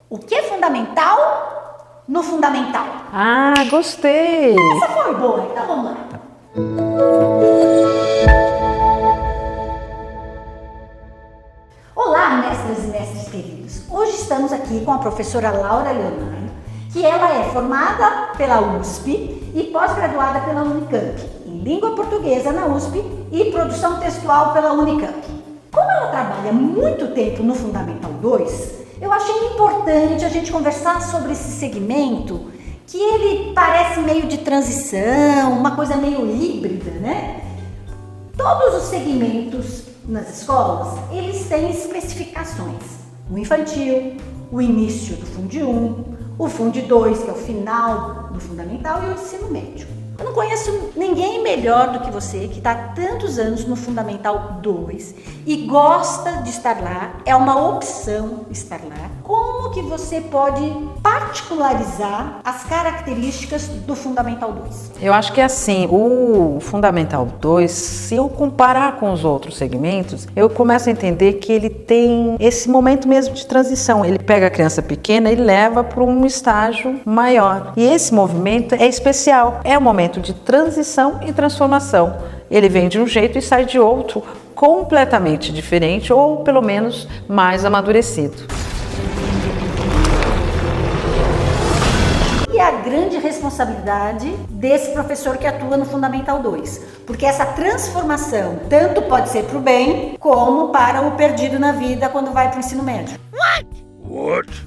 O que é fundamental no fundamental? Ah, gostei! Essa foi boa, então vamos lá. Olá, mestras e mestres queridos. Hoje estamos aqui com a professora Laura Leonardo, que ela é formada pela USP e pós-graduada pela Unicamp, em língua portuguesa na USP e produção textual pela Unicamp. Como ela trabalha muito tempo no Fundamental 2, eu achei importante a gente conversar sobre esse segmento que ele parece meio de transição, uma coisa meio híbrida, né? Todos os segmentos nas escolas, eles têm especificações. O infantil, o início do Fundo 1, o Fundo 2, que é o final do fundamental, e o ensino médio. Eu não conheço ninguém melhor do que você, que está há tantos anos no Fundamental 2 e gosta de estar lá, é uma opção estar lá. Como que você pode particularizar as características do Fundamental 2? Eu acho que é assim, o Fundamental 2, se eu comparar com os outros segmentos, eu começo a entender que ele tem esse momento mesmo de transição. Ele pega a criança pequena e leva para um estágio maior. E esse movimento é especial, é um momento de transição e transformação. Ele vem de um jeito e sai de outro, completamente diferente ou pelo menos mais amadurecido. E a grande responsabilidade desse professor que atua no Fundamental 2, porque essa transformação tanto pode ser para o bem como para o perdido na vida quando vai para o ensino médio.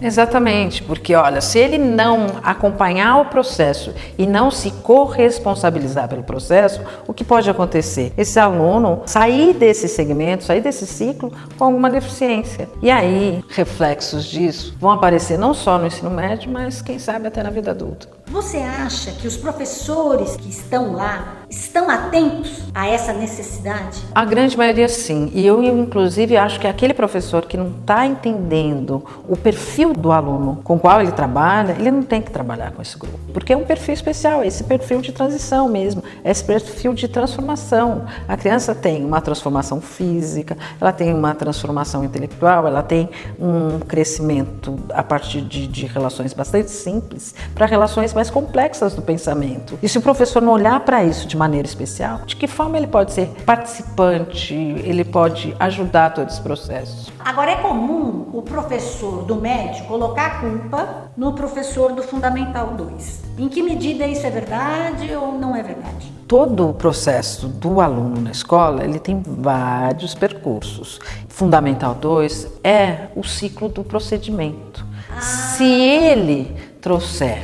Exatamente, porque olha, se ele não acompanhar o processo e não se corresponsabilizar pelo processo, o que pode acontecer? Esse aluno sair desse segmento, sair desse ciclo com alguma deficiência. E aí, reflexos disso vão aparecer não só no ensino médio, mas quem sabe até na vida adulta. Você acha que os professores que estão lá estão atentos a essa necessidade? A grande maioria sim, e eu inclusive acho que aquele professor que não está entendendo o perfil do aluno com o qual ele trabalha, ele não tem que trabalhar com esse grupo, porque é um perfil especial, esse perfil de transição mesmo, esse perfil de transformação. A criança tem uma transformação física, ela tem uma transformação intelectual, ela tem um crescimento a partir de relações bastante simples para relações mais complexas do pensamento. E se o professor não olhar para isso de maneira especial, de que forma ele pode ser participante, ele pode ajudar todo esse processo? Agora, é comum o professor do médio colocar a culpa no professor do Fundamental 2. Em que medida isso é verdade ou não é verdade? Todo o processo do aluno na escola, ele tem vários percursos. Fundamental 2 é o ciclo do procedimento. Se ele trouxer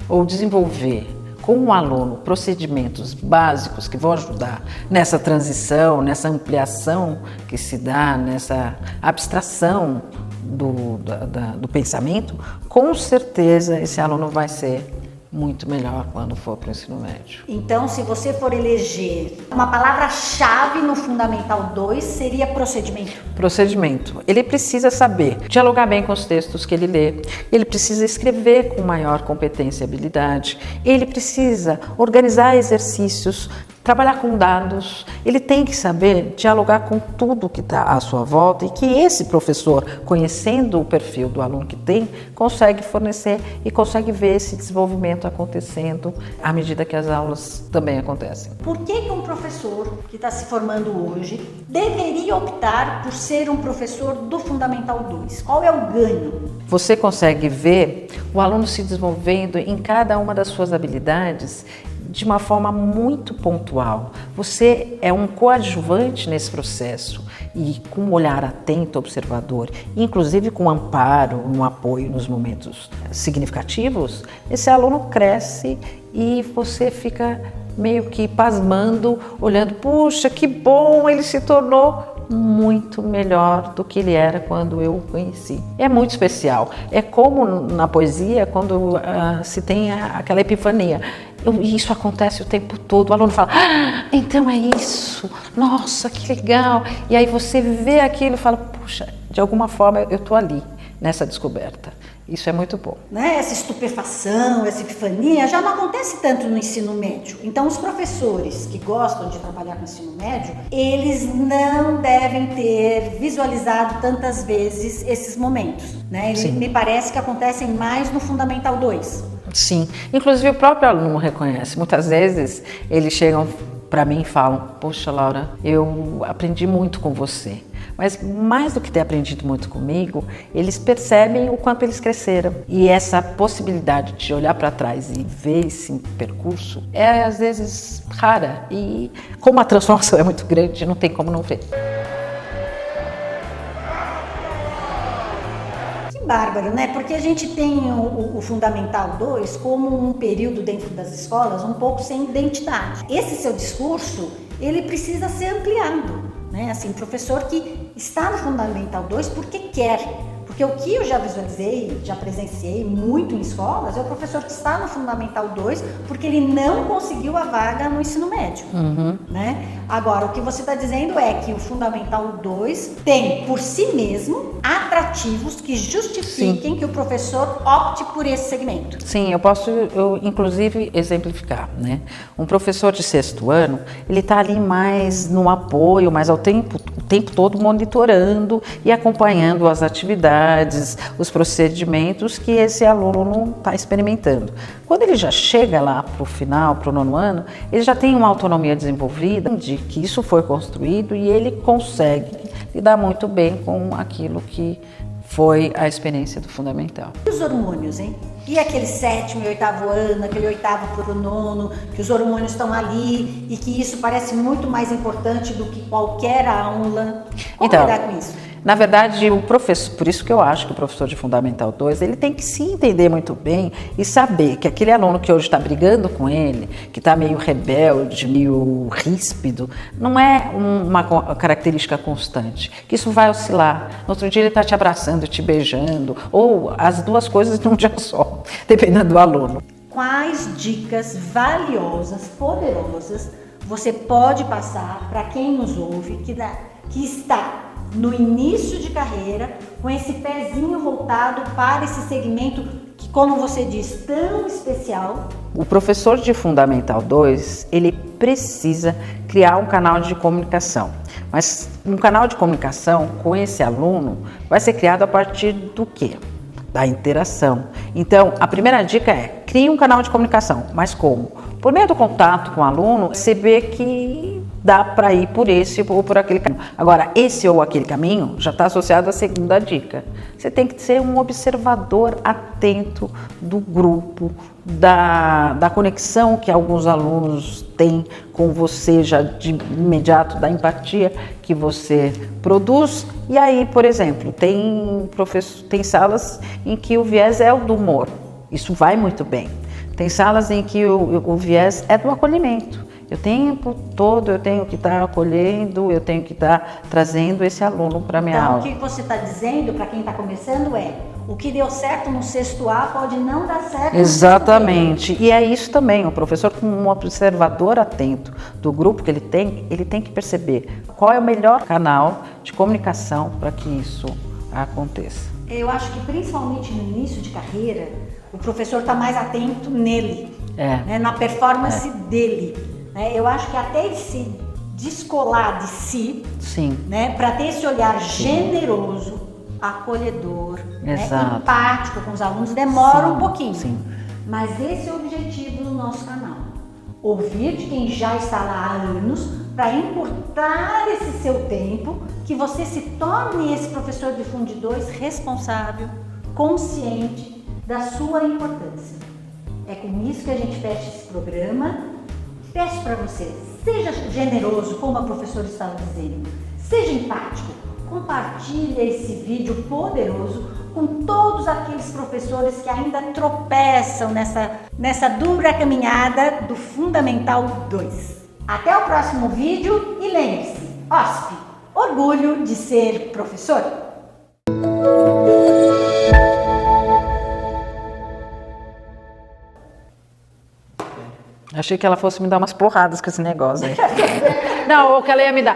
ou desenvolver com o aluno procedimentos básicos que vão ajudar nessa transição, nessa ampliação que se dá, nessa abstração do pensamento, com certeza esse aluno vai ser muito melhor quando for para o ensino médio. Então, se você for eleger uma palavra-chave no Fundamental 2, seria procedimento? Procedimento. Ele precisa saber dialogar bem com os textos que ele lê, ele precisa escrever com maior competência e habilidade, ele precisa organizar exercícios, trabalhar com dados, ele tem que saber dialogar com tudo que está à sua volta e que esse professor, conhecendo o perfil do aluno que tem, consegue fornecer e consegue ver esse desenvolvimento acontecendo à medida que as aulas também acontecem. Por que um professor que está se formando hoje deveria optar por ser um professor do Fundamental 2? Qual é o ganho? Você consegue ver o aluno se desenvolvendo em cada uma das suas habilidades de uma forma muito pontual. Você é um coadjuvante nesse processo e com um olhar atento, observador, inclusive com amparo, um apoio nos momentos significativos, esse aluno cresce e você fica meio que pasmando, olhando, puxa, que bom, ele se tornou muito melhor do que ele era quando eu o conheci. É muito especial. É como na poesia, quando se tem aquela epifania. Isso acontece o tempo todo. O aluno fala, então é isso. Nossa, que legal. E aí você vê aquilo e fala, puxa, de alguma forma eu estou ali. nessa descoberta. Isso é muito bom. Né? Essa estupefação, essa epifania já não acontece tanto no ensino médio. Então, os professores que gostam de trabalhar com ensino médio, eles não devem ter visualizado tantas vezes esses momentos. Né? Me parece que acontecem mais no Fundamental 2. Sim, inclusive o próprio aluno reconhece. Muitas vezes eles chegam para mim e falam: poxa, Laura, eu aprendi muito com você. Mas mais do que ter aprendido muito comigo, eles percebem o quanto eles cresceram. E essa possibilidade de olhar para trás e ver esse percurso é às vezes rara. E como a transformação é muito grande, não tem como não ver. Bárbaro, né? Porque a gente tem o Fundamental 2 como um período dentro das escolas um pouco sem identidade. Esse seu discurso, ele precisa ser ampliado, né? Assim, professor que está no Fundamental 2 porque quer. Porque o que eu já visualizei, já presenciei muito em escolas, é o professor que está no Fundamental 2 porque ele não conseguiu a vaga no ensino médio. Né? Agora, o que você está dizendo é que o Fundamental 2 tem, por si mesmo, atrativos que justifiquem que o professor opte por esse segmento. Sim, eu posso, inclusive, exemplificar. Né? Um professor de 6º ano, ele está ali mais no apoio, mais o tempo todo monitorando e acompanhando as atividades, os procedimentos que esse aluno está experimentando. Quando ele já chega lá para o final, para o 9º ano, ele já tem uma autonomia desenvolvida, de que isso foi construído e ele consegue lidar muito bem com aquilo que foi a experiência do fundamental. E os hormônios, hein? E aquele 7º e 8º ano, aquele 8º para o 9º, que os hormônios estão ali e que isso parece muito mais importante do que qualquer aula. Como lidar com isso? Na verdade, o professor, por isso que eu acho que o professor de Fundamental 2, ele tem que se entender muito bem e saber que aquele aluno que hoje está brigando com ele, que está meio rebelde, meio ríspido, não é uma característica constante, que isso vai oscilar. No outro dia ele está te abraçando, te beijando, ou as duas coisas num dia só, dependendo do aluno. Quais dicas valiosas, poderosas, você pode passar para quem nos ouve, que está no início de carreira, com esse pezinho voltado para esse segmento que, como você diz, tão especial? O professor de Fundamental 2, ele precisa criar um canal de comunicação. Mas um canal de comunicação com esse aluno vai ser criado a partir do quê? Da interação. Então, a primeira dica é: crie um canal de comunicação. Mas como? Por meio do contato com o aluno, você vê que dá para ir por esse ou por aquele caminho. Agora, esse ou aquele caminho já está associado à segunda dica. Você tem que ser um observador atento do grupo, da conexão que alguns alunos têm com você, já de imediato, da empatia que você produz. E aí, por exemplo, tem salas em que o viés é o do humor. Isso vai muito bem. Tem salas em que o viés é do acolhimento. O tempo todo eu tenho que estar acolhendo, eu tenho que estar trazendo esse aluno para a minha aula. Então, o que você está dizendo para quem está começando é: o que deu certo no 6º A pode não dar certo no 6º B. Exatamente. E é isso também, o professor, como um observador atento do grupo que ele tem que perceber qual é o melhor canal de comunicação para que isso aconteça. Eu acho que principalmente no início de carreira, o professor está mais atento nele, né, na performance dele. Eu acho que até ele se descolar de si, né, para ter esse olhar generoso, acolhedor, né, empático com os alunos, demora um pouquinho. Mas esse é o objetivo do nosso canal. Ouvir de quem já está lá há anos, para encurtar esse seu tempo, que você se torne esse professor de Fundi 2 responsável, consciente da sua importância. É com isso que a gente fecha esse programa. Peço para você, seja generoso, como a professora estava dizendo, seja empático, compartilhe esse vídeo poderoso com todos aqueles professores que ainda tropeçam nessa dura caminhada do Fundamental 2. Até o próximo vídeo e lembre-se, OSP, orgulho de ser professor! Achei que ela fosse me dar umas porradas com esse negócio aí. Não, ou que ela ia me dar.